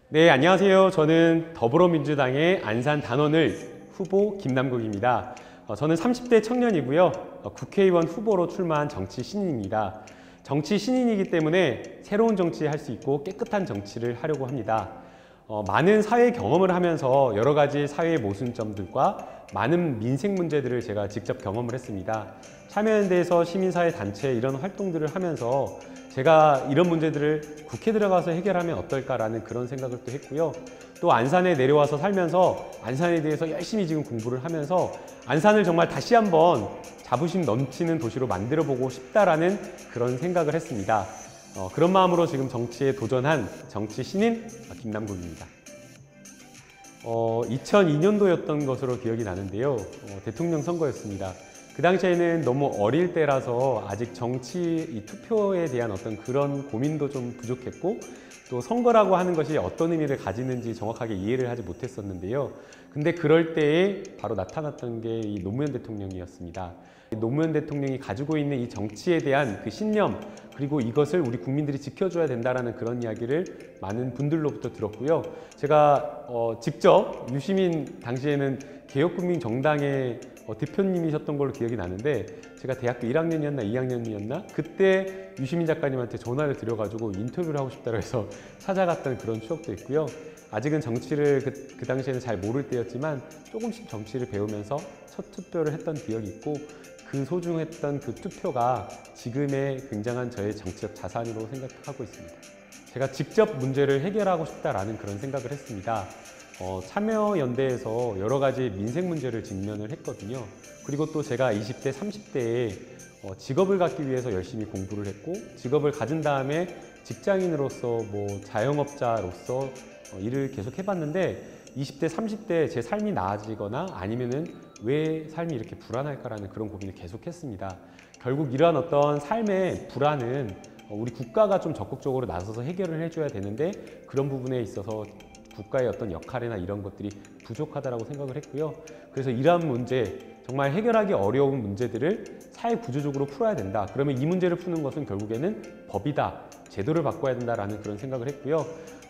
네, 안녕하세요. 저는 더불어민주당의 안산 단원을 후보 김남국입니다. 저는 30대 청년이고요. 국회의원 후보로 출마한 정치 신인입니다. 정치 신인이기 때문에 새로운 정치 할 수 있고 깨끗한 정치를 하려고 합니다. 많은 사회 경험을 하면서 여러 가지 사회의 모순점들과 많은 민생 문제들을 제가 직접 경험을 했습니다. 참여연대에서 시민사회 단체 이런 활동들을 하면서 제가 이런 문제들을 국회 들어가서 해결하면 어떨까라는 그런 생각을 또 했고요. 또 안산에 내려와서 살면서 안산에 대해서 열심히 지금 공부를 하면서 안산을 정말 다시 한번 자부심 넘치는 도시로 만들어 보고 싶다라는 그런 생각을 했습니다. 그런 마음으로 지금 정치에 도전한 정치 신인 김남국입니다. 2002년도였던 것으로 기억이 나는데요. 대통령 선거였습니다. 그 당시에는 너무 어릴 때라서 아직 정치 투표에 대한 어떤 그런 고민도 좀 부족했고 또 선거라고 하는 것이 어떤 의미를 가지는지 정확하게 이해를 하지 못했었는데요. 근데 그럴 때에 바로 나타났던 게 이 노무현 대통령이었습니다. 노무현 대통령이 가지고 있는 이 정치에 대한 그 신념 그리고 이것을 우리 국민들이 지켜줘야 된다는 그런 이야기를 많은 분들로부터 들었고요. 제가 직접 유시민 당시에는 개혁국민정당의 대표님이셨던 걸로 기억이 나는데 제가 대학교 1학년이었나 2학년이었나 그때 유시민 작가님한테 전화를 드려가지고 인터뷰를 하고 싶다고 해서 찾아갔던 그런 추억도 있고요. 아직은 정치를 그 당시에는 잘 모를 때였지만 조금씩 정치를 배우면서 첫 투표를 했던 기억이 있고 그 소중했던 그 투표가 지금의 굉장한 저의 정치적 자산으로 생각하고 있습니다. 제가 직접 문제를 해결하고 싶다라는 그런 생각을 했습니다. 참여연대에서 여러 가지 민생 문제를 직면을 했거든요. 그리고 또 제가 20대, 30대에 직업을 갖기 위해서 열심히 공부를 했고 직업을 가진 다음에 직장인으로서 자영업자로서 일을 계속 해봤는데 20대, 30대 제 삶이 나아지거나 아니면은 왜 삶이 이렇게 불안할까라는 그런 고민을 계속했습니다. 결국 이러한 어떤 삶의 불안은 우리 국가가 좀 적극적으로 나서서 해결을 해줘야 되는데 그런 부분에 있어서 국가의 어떤 역할이나 이런 것들이 부족하다고 생각을 했고요. 그래서 이러한 문제, 정말 해결하기 어려운 문제들을 사회 구조적으로 풀어야 된다. 그러면 이 문제를 푸는 것은 결국에는 법이다. 제도를 바꿔야 된다라는 그런 생각을 했고요.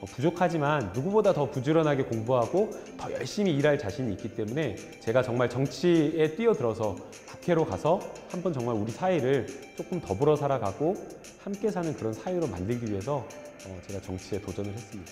부족하지만 누구보다 더 부지런하게 공부하고 더 열심히 일할 자신이 있기 때문에 제가 정말 정치에 뛰어들어서 국회로 가서 한번 정말 우리 사회를 조금 더불어 살아가고 함께 사는 그런 사회로 만들기 위해서 제가 정치에 도전을 했습니다.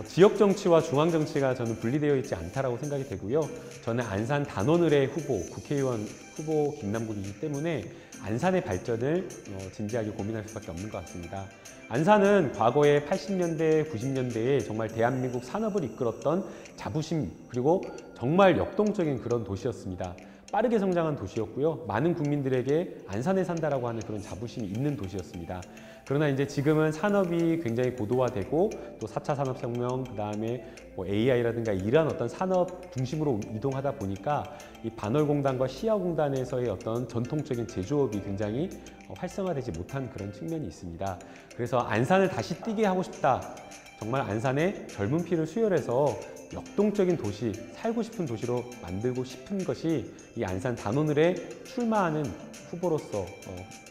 지역 정치와 중앙 정치가 저는 분리되어 있지 않다라고 생각이 되고요. 저는 안산 단원을의 후보, 국회의원 후보 김남국이기 때문에 안산의 발전을 진지하게 고민할 수밖에 없는 것 같습니다. 안산은 과거에 80년대, 90년대에 정말 대한민국 산업을 이끌었던 자부심 그리고 정말 역동적인 그런 도시였습니다. 빠르게 성장한 도시였고요. 많은 국민들에게 안산에 산다라고 하는 그런 자부심이 있는 도시였습니다. 그러나 이제 지금은 산업이 굉장히 고도화되고 또 4차 산업혁명, 그 다음에 AI라든가 이러한 어떤 산업 중심으로 이동하다 보니까 이 반월공단과 시야공단에서의 어떤 전통적인 제조업이 굉장히 활성화되지 못한 그런 측면이 있습니다. 그래서 안산을 다시 뛰게 하고 싶다. 정말 안산의 젊은 피를 수혈해서 역동적인 도시, 살고 싶은 도시로 만들고 싶은 것이 이 안산 단원을에 출마하는 후보로서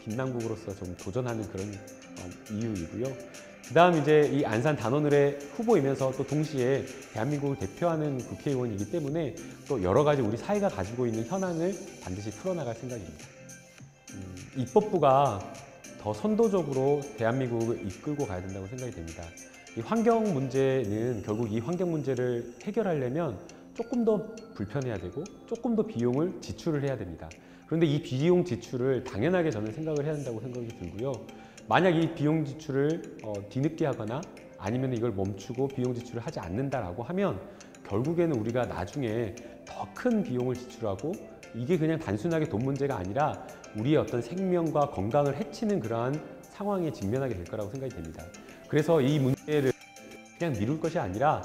김남국으로서 좀 도전하는 그런 이유이고요. 그 다음 이제 이 안산 단원을의 후보이면서 또 동시에 대한민국을 대표하는 국회의원이기 때문에 또 여러 가지 우리 사회가 가지고 있는 현안을 반드시 풀어나갈 생각입니다. 입법부가 더 선도적으로 대한민국을 이끌고 가야 된다고 생각이 됩니다. 이 환경 문제는 결국 이 환경 문제를 해결하려면 조금 더 불편해야 되고 조금 더 비용을 지출을 해야 됩니다. 그런데 이 비용 지출을 당연하게 저는 생각을 해야 한다고 생각이 들고요. 만약 이 비용 지출을 뒤늦게 하거나 아니면 이걸 멈추고 비용 지출을 하지 않는다라고 하면 결국에는 우리가 나중에 더 큰 비용을 지출하고 이게 그냥 단순하게 돈 문제가 아니라 우리의 어떤 생명과 건강을 해치는 그러한 상황에 직면하게 될 거라고 생각이 됩니다. 그래서 이 문제를 그냥 미룰 것이 아니라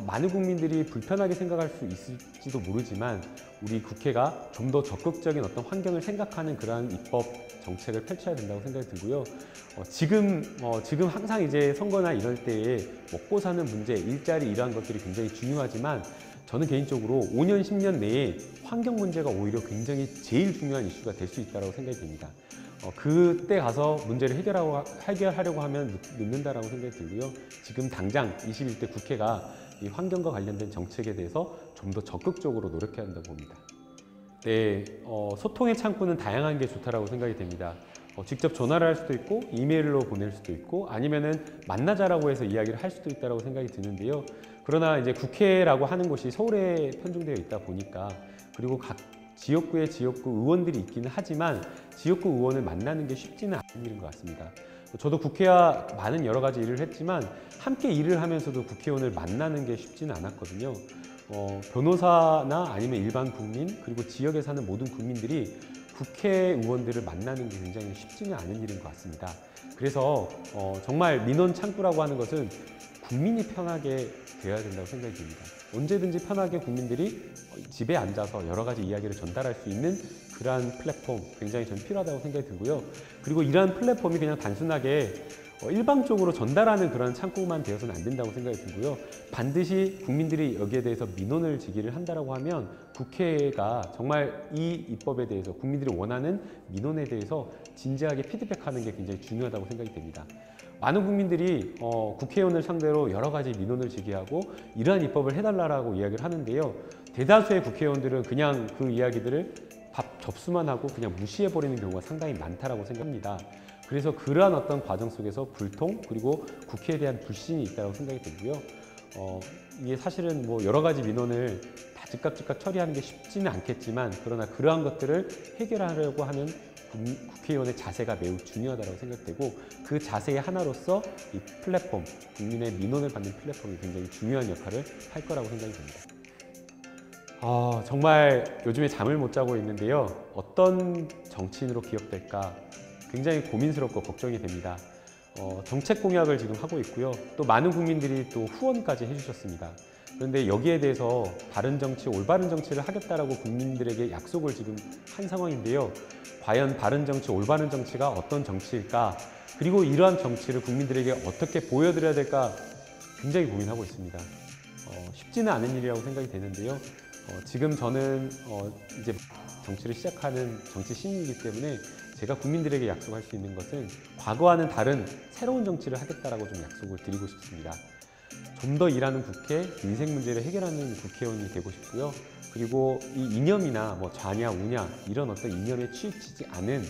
많은 국민들이 불편하게 생각할 수 있을지도 모르지만 우리 국회가 좀 더 적극적인 어떤 환경을 생각하는 그러한 입법 정책을 펼쳐야 된다고 생각이 들고요. 지금 항상 이제 선거나 이럴 때에 먹고 사는 문제, 일자리 이러한 것들이 굉장히 중요하지만 저는 개인적으로 5년, 10년 내에 환경 문제가 오히려 굉장히 제일 중요한 이슈가 될 수 있다고 생각이 됩니다. 그때 가서 문제를 해결하려고 하면 늦는다라고 생각이 들고요. 지금 당장 21대 국회가 이 환경과 관련된 정책에 대해서 좀 더 적극적으로 노력해야 한다고 봅니다. 네, 소통의 창구는 다양한 게 좋다라고 생각이 됩니다. 직접 전화를 할 수도 있고 이메일로 보낼 수도 있고 아니면은 만나자라고 해서 이야기를 할 수도 있다고 생각이 드는데요. 그러나 이제 국회라고 하는 곳이 서울에 편중되어 있다 보니까 그리고 각 지역구에 지역구 의원들이 있기는 하지만 지역구 의원을 만나는 게 쉽지는 않은 일인 것 같습니다. 저도 국회와 많은 여러 가지 일을 했지만 함께 일을 하면서도 국회의원을 만나는 게 쉽지는 않았거든요. 변호사나 아니면 일반 국민 그리고 지역에 사는 모든 국민들이 국회의원들을 만나는 게 굉장히 쉽지는 않은 일인 것 같습니다. 그래서 정말 민원 창구라고 하는 것은 국민이 편하게 되어야 된다고 생각이 듭니다. 언제든지 편하게 국민들이 집에 앉아서 여러 가지 이야기를 전달할 수 있는 그러한 플랫폼 굉장히 저는 필요하다고 생각이 들고요. 그리고 이러한 플랫폼이 그냥 단순하게 일방적으로 전달하는 그런 창구만 되어서는 안 된다고 생각이 들고요. 반드시 국민들이 여기에 대해서 민원을 제기를 한다고 하면 국회가 정말 이 입법에 대해서 국민들이 원하는 민원에 대해서 진지하게 피드백하는 게 굉장히 중요하다고 생각이 됩니다. 많은 국민들이 국회의원을 상대로 여러 가지 민원을 제기하고 이러한 입법을 해달라고 이야기를 하는데요. 대다수의 국회의원들은 그냥 그 이야기들을 접수만 하고 그냥 무시해버리는 경우가 상당히 많다고 생각합니다. 그래서 그러한 어떤 과정 속에서 불통 그리고 국회에 대한 불신이 있다고 생각이 들고요. 이게 사실은 뭐 여러 가지 민원을 다 즉각 처리하는 게 쉽지는 않겠지만 그러나 그러한 것들을 해결하려고 하는 국회의원의 자세가 매우 중요하다고 생각되고 그 자세의 하나로서 이 플랫폼, 국민의 민원을 받는 플랫폼이 굉장히 중요한 역할을 할 거라고 생각이 듭니다. 정말 요즘에 잠을 못 자고 있는데요. 어떤 정치인으로 기억될까 굉장히 고민스럽고 걱정이 됩니다. 정책 공약을 지금 하고 있고요. 또 많은 국민들이 또 후원까지 해주셨습니다. 그런데 여기에 대해서 바른 정치, 올바른 정치를 하겠다라고 국민들에게 약속을 지금 한 상황인데요. 과연 바른 정치, 올바른 정치가 어떤 정치일까? 그리고 이러한 정치를 국민들에게 어떻게 보여드려야 될까? 굉장히 고민하고 있습니다. 쉽지는 않은 일이라고 생각이 되는데요. 지금 저는 이제 정치를 시작하는 정치 신인이기 때문에 제가 국민들에게 약속할 수 있는 것은 과거와는 다른 새로운 정치를 하겠다라고 좀 약속을 드리고 싶습니다. 좀 더 일하는 국회, 민생 문제를 해결하는 국회의원이 되고 싶고요. 그리고 이 이념이나 뭐 좌냐 우냐 이런 어떤 이념에 치우치지 않은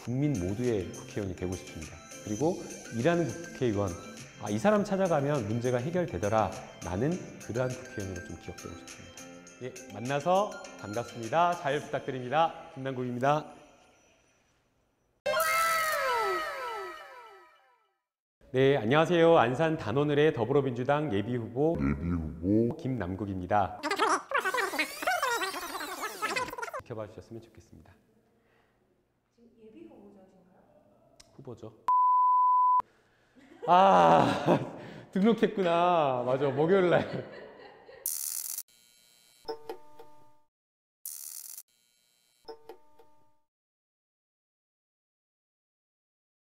국민 모두의 국회의원이 되고 싶습니다. 그리고 일하는 국회의원, 이 사람 찾아가면 문제가 해결되더라 라는 그러한 국회의원으로 좀 기억되고 싶습니다. 예, 만나서 반갑습니다. 잘 부탁드립니다. 김남국입니다. 네, 안녕하세요. 안산 단오늘의 더불어민주당 예비후보 김남국입니다. 지켜봐 주셨으면 좋겠습니다. 지금 예비 후보자신가요? 후보죠. 등록했구나. 맞아, 목요일 날.